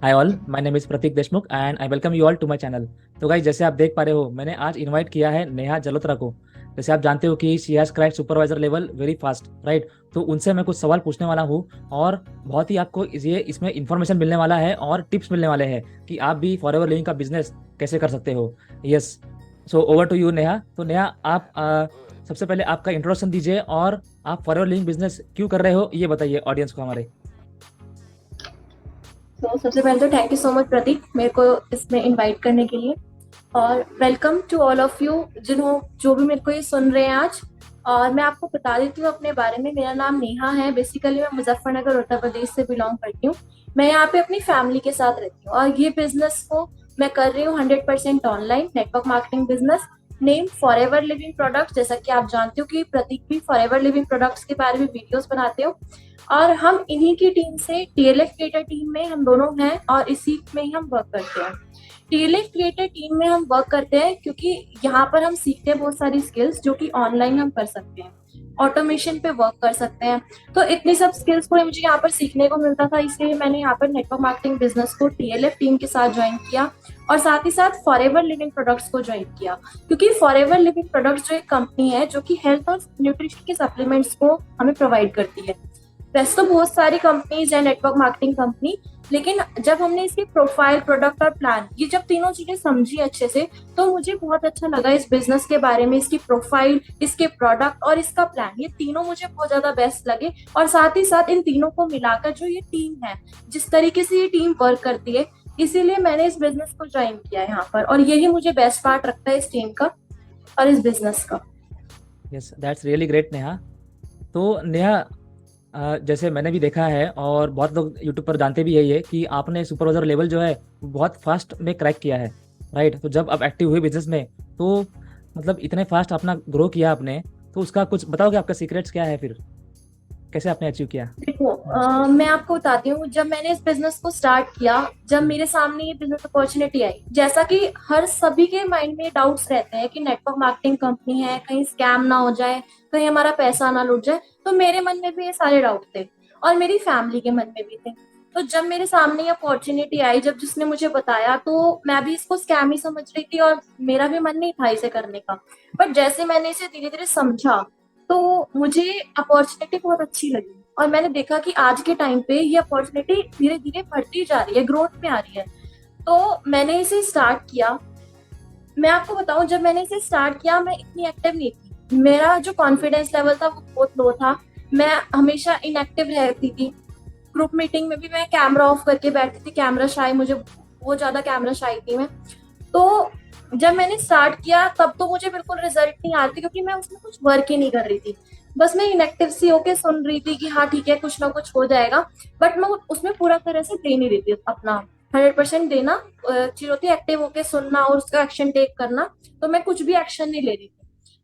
Hi all, my name is Prateek Deshmukh and I welcome you all to my channel. तो guys, जैसे आप देख पा रहे हो, मैंने आज इनवाइट किया है नेहा जलोत्रा को। जैसे आप जानते हो कि she has cracked supervisor level very fast, right. तो उनसे मैं कुछ सवाल पूछने वाला हूँ और बहुत ही आपको ये इसमें इन्फॉर्मेशन मिलने वाला है और टिप्स मिलने वाले हैं कि आप भी फॉर एवर लिविंग का बिजनेस कैसे कर सकते हो। Yes, so over to you Neha. तो नेहा, आप सबसे पहले आपका इंट्रोडक्शन दीजिए और आप फॉर एवर लिविंग बिजनेस क्यों कर रहे हो ये बताइए ऑडियंस को हमारे। तो सबसे पहले तो thank you so much Prateek मेरे को इसमें इनवाइट करने के लिए। और welcome to all of you जिन्हों जो भी मेरे को ये सुन रहे हैं आज। और मैं आपको बता देती हूँ अपने बारे में। मेरा नाम नेहा है। बेसिकली मैं मुजफ्फरनगर उत्तर प्रदेश से बिलोंग करती हूँ। मैं यहाँ पे अपनी फैमिली के साथ रहती हूँ और ये बिजनेस को मैं कर रही हूँ 100% online network marketing business name for ever living products. जैसा कि आप जानते हो कि प्रतीक भी फॉर एवर लिविंग प्रोडक्ट्स के बारे में वीडियोस बनाते हो। और हम इन्हीं की टीम से टीएलएफ क्रिएटर टीम में हम दोनों हैं और इसी में ही हम वर्क करते हैं। टीएलएफ क्रिएटर टीम में हम वर्क करते हैं क्योंकि यहाँ पर हम सीखते हैं बहुत सारी स्किल्स जो कि ऑनलाइन हम कर सकते हैं। ऑटोमेशन पे वर्क कर सकते हैं। तो इतनी सब स्किल्स को मुझे यहाँ पर सीखने को मिलता था, इसलिए मैंने यहाँ पर नेटवर्क मार्केटिंग बिजनेस को टीएलएफ टीम के साथ ज्वाइन किया। और साथ ही साथ फॉरएवर लिविंग प्रोडक्ट्स को ज्वाइन किया क्योंकि फॉरएवर लिविंग प्रोडक्ट्स जो एक कंपनी है जो कि हेल्थ और न्यूट्रिशन के सप्लीमेंट्स को हमें प्रोवाइड करती है। वैसे तो बहुत सारी कंपनीज है नेटवर्क मार्केटिंग कंपनी, लेकिन जब हमने इसकी प्रोफाइल प्रोडक्ट और प्लान ये जब तीनों चीजें समझी अच्छे से, तो मुझे बहुत अच्छा लगा इस बिजनेस के बारे में। इसकी प्रोफाइल, इसके प्रोडक्ट और इसका प्लान, ये तीनों मुझे बहुत ज्यादा बेस्ट लगे। और साथ ही साथ इन तीनों को मिलाकर जो ये टीम है, जिस तरीके से ये टीम वर्क करती है, इसीलिए मैंने इस बिजनेस को ज्वाइन किया यहाँ पर। और यही मुझे बेस्ट पार्ट लगता है इस टीम का और इस बिजनेस का। Yes, that's really great Neha. तो नेहा, जैसे मैंने भी देखा है और बहुत लोग यूट्यूब पर जानते भी यही है कि आपने सुपरवाइजर लेवल जो है वो बहुत फास्ट में क्रैक किया है, राइट। तो जब आप एक्टिव हुए बिजनेस में, तो मतलब इतने फास्ट अपना ग्रो किया आपने, तो उसका कुछ बताओगे, आपका सीक्रेट्स क्या है, फिर कैसे आपने अचीव किया। देखो, मैं आपको बताती हूँ जब मैंने इस बिजनेस को स्टार्ट किया, जब मेरे सामने ये बिजनेस अपॉर्चुनिटी आई, जैसा कि हर सभी के माइंड में डाउट्स रहते हैं कि नेटवर्क मार्केटिंग कंपनी है, कहीं स्कैम ना हो जाए, कहीं हमारा पैसा ना लुट जाए। तो मेरे मन में भी ये सारे डाउट थे और मेरी फैमिली के मन में भी थे। तो जब मेरे सामने ये अपॉर्चुनिटी आई, जब जिसने मुझे बताया, तो मैं भी इसको स्कैम ही समझ रही थी और मेरा भी मन नहीं था इसे करने का। बट जैसे मैंने इसे धीरे धीरे समझा, तो मुझे अपॉर्चुनिटी बहुत अच्छी लगी। और मैंने देखा कि आज के टाइम पे ये अपॉर्चुनिटी धीरे धीरे बढ़ती जा रही है, ग्रोथ में आ रही है। तो मैंने इसे स्टार्ट किया। मैं आपको बताऊं, जब मैंने इसे स्टार्ट किया मैं इतनी एक्टिव नहीं थी। मेरा जो कॉन्फिडेंस लेवल था वो बहुत लो था। मैं हमेशा इनएक्टिव रहती थी। ग्रुप मीटिंग में भी मैं कैमरा ऑफ करके बैठती थी। कैमरा शाई, मुझे बहुत ज्यादा कैमरा शाई थी मैं। तो जब मैंने स्टार्ट किया तब तो मुझे बिल्कुल रिजल्ट नहीं आ रहे थे क्योंकि मैं उसमें कुछ वर्क ही नहीं कर रही थी। बस मैं इनएक्टिव सी होके सुन रही थी कि हाँ ठीक है, कुछ ना कुछ हो जाएगा। बट मैं उसमें पूरा तरह से दे नहीं रही थी अपना 100% देना। चीज होती है एक्टिव होके सुनना और उसका एक्शन टेक करना। तो मैं कुछ भी एक्शन नहीं ले रही थी।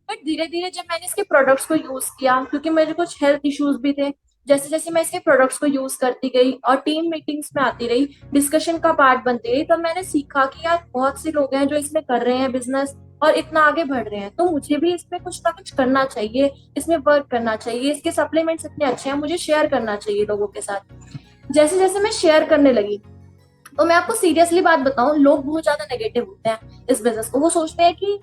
बट धीरे धीरे जब मैंने इसके प्रोडक्ट्स को यूज किया, क्योंकि मेरे कुछ हेल्थ इश्यूज भी थे, जैसे जैसे मैं इसके प्रोडक्ट्स को यूज करती गई और टीम मीटिंग्स में आती रही, डिस्कशन का पार्ट बनती गई, तब मैंने सीखा कि यार बहुत से लोग हैं जो इसमें कर रहे हैं बिजनेस और इतना आगे बढ़ रहे हैं, तो मुझे भी इसमें कुछ ना कुछ करना चाहिए, इसमें वर्क करना चाहिए। इसके सप्लीमेंट्स इतने अच्छे हैं, मुझे शेयर करना चाहिए लोगों के साथ। जैसे जैसे मैं शेयर करने लगी, तो मैं आपको सीरियसली बात बताऊं, लोग बहुत ज्यादा नेगेटिव होते हैं इस बिजनेस को। वो सोचते हैं कि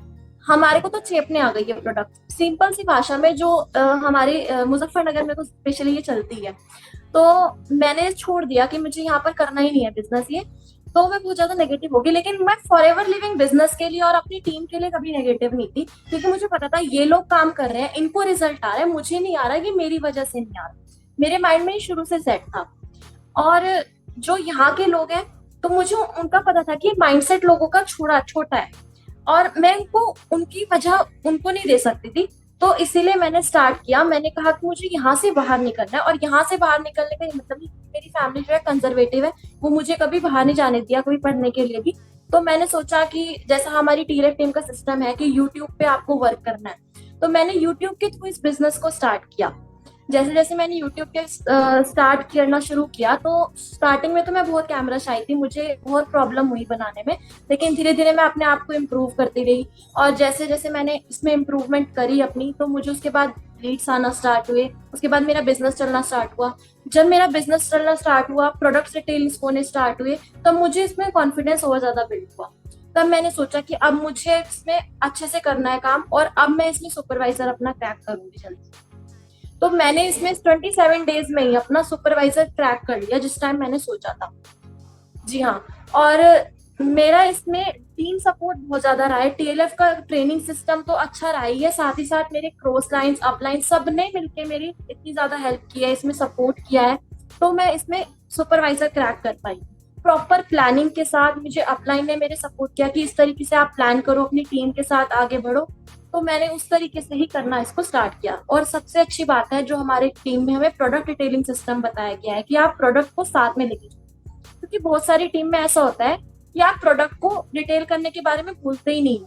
हमारे को तो चेपने आ गई है प्रोडक्ट। सिंपल सी भाषा में जो हमारे मुजफ्फरनगर में तो स्पेशली ये चलती है। तो मैंने छोड़ दिया कि मुझे यहाँ पर करना ही नहीं है बिजनेस ये। तो मैं बहुत ज्यादा नेगेटिव हो गई, लेकिन मैं फॉर एवर लिविंग बिजनेस के लिए और अपनी टीम के लिए कभी नेगेटिव नहीं थी, क्योंकि मुझे पता था ये लोग काम कर रहे हैं, इनको रिजल्ट आ रहा है, मुझे नहीं आ रहा, ये मेरी वजह से नहीं आ रहा। मेरे माइंड में शुरू से सेट था। और जो यहाँ के लोग हैं, तो मुझे उनका पता था कि माइंडसेट लोगों का छोटा छोटा है और मैं उनको उनकी वजह उनको नहीं दे सकती थी। तो इसीलिए मैंने स्टार्ट किया। मैंने कहा कि मुझे यहाँ से बाहर निकलना है, और यहाँ से बाहर निकलने का मतलब मेरी फैमिली जो है कंजर्वेटिव है, वो मुझे कभी बाहर नहीं जाने दिया कोई पढ़ने के लिए भी। तो मैंने सोचा कि जैसा हमारी टीरेट टीम का सिस्टम है कि यूट्यूब पे आपको वर्क करना है, तो मैंने यूट्यूब के थ्रू इस बिजनेस को स्टार्ट किया। जैसे जैसे मैंने यूट्यूब के स्टार्ट करना शुरू किया, तो स्टार्टिंग में तो मैं बहुत कैमरा शाई थी, मुझे बहुत प्रॉब्लम हुई बनाने में। लेकिन धीरे धीरे मैं अपने आप को इम्प्रूव करती रही। और जैसे जैसे मैंने इसमें इम्प्रूवमेंट करी अपनी, तो मुझे उसके बाद लीड्स आना स्टार्ट हुए, उसके बाद मेरा बिजनेस चलना स्टार्ट हुआ। जब मेरा बिजनेस चलना स्टार्ट हुआ, प्रोडक्ट्स रिटेल्स होने स्टार्ट हुए, तब मुझे इसमें कॉन्फिडेंस और ज्यादा बिल्ड हुआ। तब मैंने सोचा कि अब मुझे इसमें अच्छे से करना है काम, और अब मैं इसमें सुपरवाइजर अपना क्रैक करूंगी जल्दी। तो मैंने इसमें 27 डेज में ही अपना सुपरवाइजर क्रैक कर लिया, जिस टाइम मैंने सोचा था। जी हाँ। और मेरा इसमें टीम सपोर्ट बहुत ज्यादा रहा है। टीएलएफ का ट्रेनिंग सिस्टम तो अच्छा रहा ही है, साथ ही साथ मेरे क्रॉस लाइंस, अपलाइन सब ने मिलके मेरी इतनी ज्यादा हेल्प की है, इसमें सपोर्ट किया है, तो मैं इसमें सुपरवाइजर क्रैक कर पाई। प्रॉपर प्लानिंग के साथ मुझे अपलाइन ने मेरे सपोर्ट किया कि इस तरीके से आप प्लान करो, अपनी टीम के साथ आगे बढ़ो। तो मैंने उस तरीके से ही करना इसको स्टार्ट किया। और सबसे अच्छी बात है, जो हमारे टीम में हमें प्रोडक्ट डिटेलिंग सिस्टम बताया गया है कि आप प्रोडक्ट को साथ में लेके जाओ, क्योंकि बहुत सारी टीम में ऐसा होता है कि आप प्रोडक्ट को डिटेल करने के बारे में भूलते ही नहीं,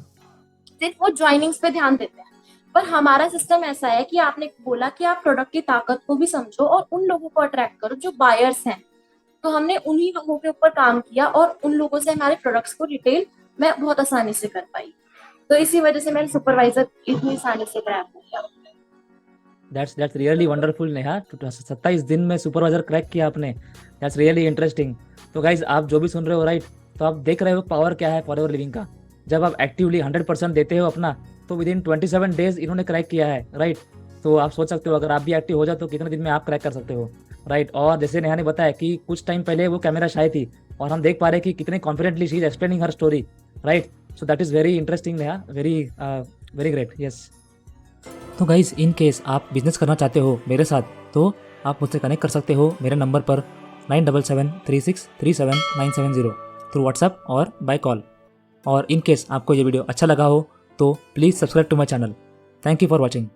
सिर्फ वो ज्वाइनिंग्स पे ध्यान देते हैं। पर हमारा सिस्टम ऐसा है कि आपने बोला कि आप प्रोडक्ट की ताकत को भी समझो और उन लोगों को अट्रैक्ट करो जो बायर्स हैं। तो हमने उन्हीं लोगों के ऊपर काम किया और उन लोगों से हमारे प्रोडक्ट्स को डिटेल मैं बहुत आसानी से कर पाई। तो इसी वजह से मैंने सुपरवाइजर इतनी आसानी से क्रैक किया। दैट्स रियली वंडरफुल नेहा, 27 दिन में सुपरवाइजर क्रैक किया आपने। That's really interesting. तो गाइज आप जो भी सुन रहे हो राइट, तो आप देख रहे हो पावर क्या है फॉरएवर लिविंग का। जब आप एक्टिवली 100% देते हो अपना, तो विद इन 27 डेज इन्होंने क्रैक किया है राइट। तो आप सोच सकते हो अगर आप भी एक्टिव हो जाए तो कितने दिन में आप क्रैक कर सकते हो राइट। और जैसे नेहा ने बताया कि कुछ टाइम पहले वो कैमरा शाय थी, और हम देख पा रहे हैं कि कितने confidently she is explaining her story right. So that is very interesting Neha, very great. Yes. तो गाइज इन केस आप बिजनेस करना चाहते हो मेरे साथ, तो आप मुझसे कनेक्ट कर सकते हो मेरे नंबर पर 9773637970 थ्रू व्हाट्सएप और बाय कॉल। और इन केस आपको ये वीडियो अच्छा लगा हो तो please subscribe to my channel. Thank you for watching.